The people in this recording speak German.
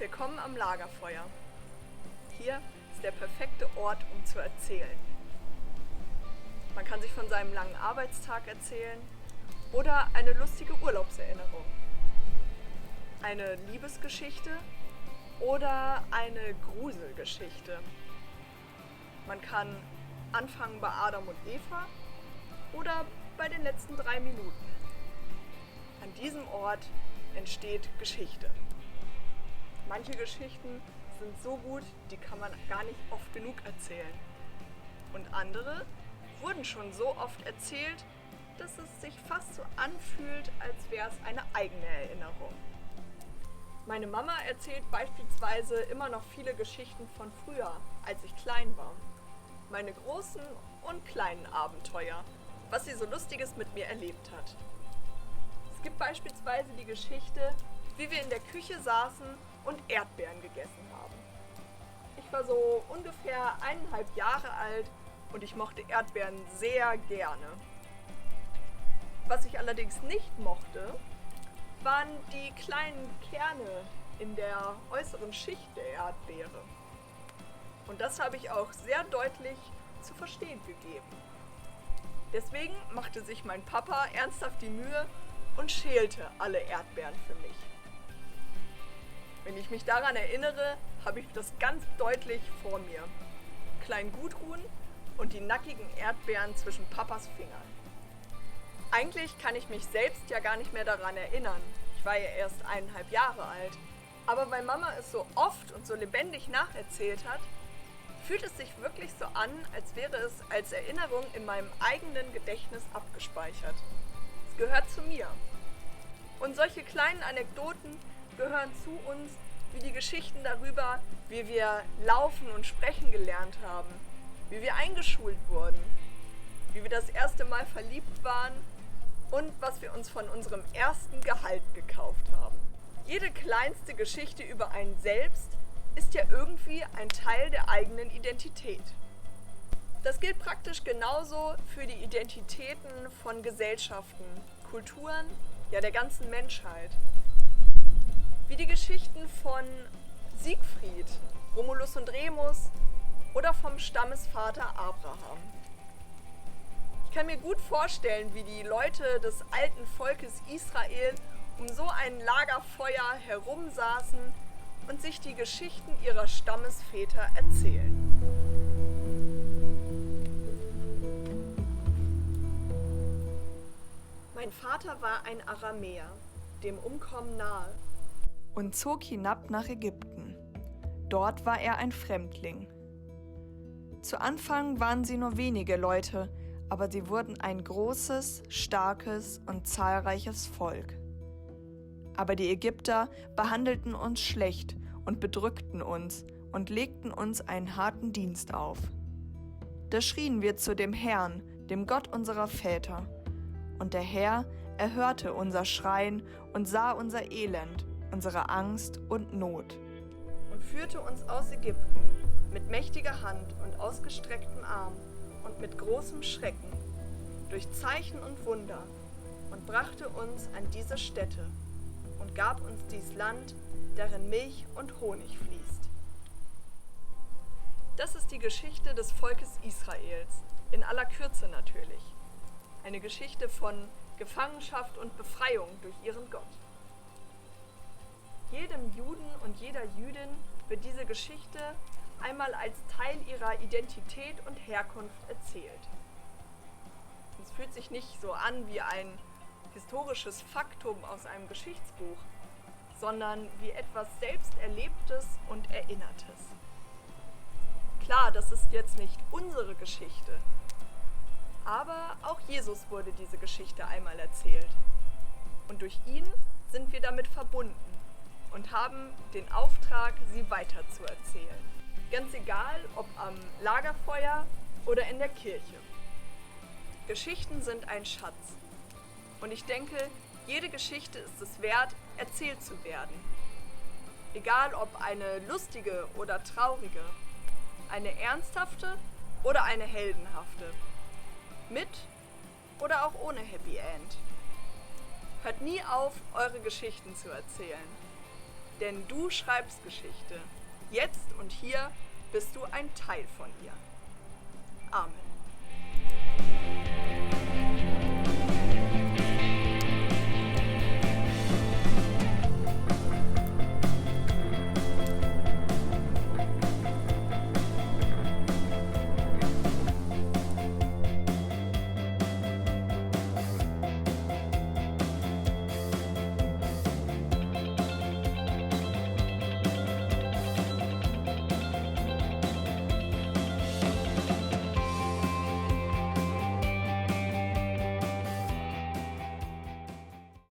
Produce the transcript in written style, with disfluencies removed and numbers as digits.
Willkommen am Lagerfeuer. Hier ist der perfekte Ort, um zu erzählen. Man kann sich von seinem langen Arbeitstag erzählen oder eine lustige Urlaubserinnerung, eine Liebesgeschichte oder eine Gruselgeschichte. Man kann anfangen bei Adam und Eva oder bei den letzten 3 Minuten. An diesem Ort entsteht Geschichte. Manche Geschichten sind so gut, die kann man gar nicht oft genug erzählen. Und andere wurden schon so oft erzählt, dass es sich fast so anfühlt, als wäre es eine eigene Erinnerung. Meine Mama erzählt beispielsweise immer noch viele Geschichten von früher, als ich klein war. Meine großen und kleinen Abenteuer, was sie so Lustiges mit mir erlebt hat. Es gibt beispielsweise die Geschichte, wie wir in der Küche saßen und Erdbeeren gegessen haben. Ich war so ungefähr 1,5 Jahre alt und ich mochte Erdbeeren sehr gerne. Was ich allerdings nicht mochte, waren die kleinen Kerne in der äußeren Schicht der Erdbeere. Und das habe ich auch sehr deutlich zu verstehen gegeben. Deswegen machte sich mein Papa ernsthaft die Mühe und schälte alle Erdbeeren für mich. Wenn ich mich daran erinnere, habe ich das ganz deutlich vor mir. Klein Gudrun und die nackigen Erdbeeren zwischen Papas Fingern. Eigentlich kann ich mich selbst ja gar nicht mehr daran erinnern. Ich war ja erst 1,5 Jahre alt. Aber weil Mama es so oft und so lebendig nacherzählt hat, fühlt es sich wirklich so an, als wäre es als Erinnerung in meinem eigenen Gedächtnis abgespeichert. Es gehört zu mir. Und solche kleinen Anekdoten gehören zu uns wie die Geschichten darüber, wie wir laufen und sprechen gelernt haben, wie wir eingeschult wurden, wie wir das erste Mal verliebt waren und was wir uns von unserem ersten Gehalt gekauft haben. Jede kleinste Geschichte über einen selbst ist ja irgendwie ein Teil der eigenen Identität. Das gilt praktisch genauso für die Identitäten von Gesellschaften, Kulturen, ja der ganzen Menschheit. Wie die Geschichten von Siegfried, Romulus und Remus oder vom Stammesvater Abraham. Ich kann mir gut vorstellen, wie die Leute des alten Volkes Israel um so ein Lagerfeuer herumsaßen und sich die Geschichten ihrer Stammesväter erzählen. Mein Vater war ein Aramäer, dem Umkommen nahe, und zog hinab nach Ägypten. Dort war er ein Fremdling. Zu Anfang waren sie nur wenige Leute, aber sie wurden ein großes, starkes und zahlreiches Volk. Aber die Ägypter behandelten uns schlecht und bedrückten uns und legten uns einen harten Dienst auf. Da schrien wir zu dem Herrn, dem Gott unserer Väter. Und der Herr erhörte unser Schreien und sah unser Elend, unsere Angst und Not. Und führte uns aus Ägypten mit mächtiger Hand und ausgestrecktem Arm und mit großem Schrecken, durch Zeichen und Wunder, und brachte uns an diese Stätte und gab uns dies Land, darin Milch und Honig fließt. Das ist die Geschichte des Volkes Israels, in aller Kürze natürlich. Eine Geschichte von Gefangenschaft und Befreiung durch ihren Gott. Jedem Juden und jeder Jüdin wird diese Geschichte einmal als Teil ihrer Identität und Herkunft erzählt. Es fühlt sich nicht so an wie ein historisches Faktum aus einem Geschichtsbuch, sondern wie etwas Selbsterlebtes und Erinnertes. Klar, das ist jetzt nicht unsere Geschichte, aber auch Jesus wurde diese Geschichte einmal erzählt. Und durch ihn sind wir damit verbunden und haben den Auftrag, sie weiterzuerzählen. Ganz egal, ob am Lagerfeuer oder in der Kirche. Geschichten sind ein Schatz. Und ich denke, jede Geschichte ist es wert, erzählt zu werden. Egal ob eine lustige oder traurige, eine ernsthafte oder eine heldenhafte. Mit oder auch ohne Happy End. Hört nie auf, eure Geschichten zu erzählen. Denn du schreibst Geschichte. Jetzt und hier bist du ein Teil von ihr. Amen.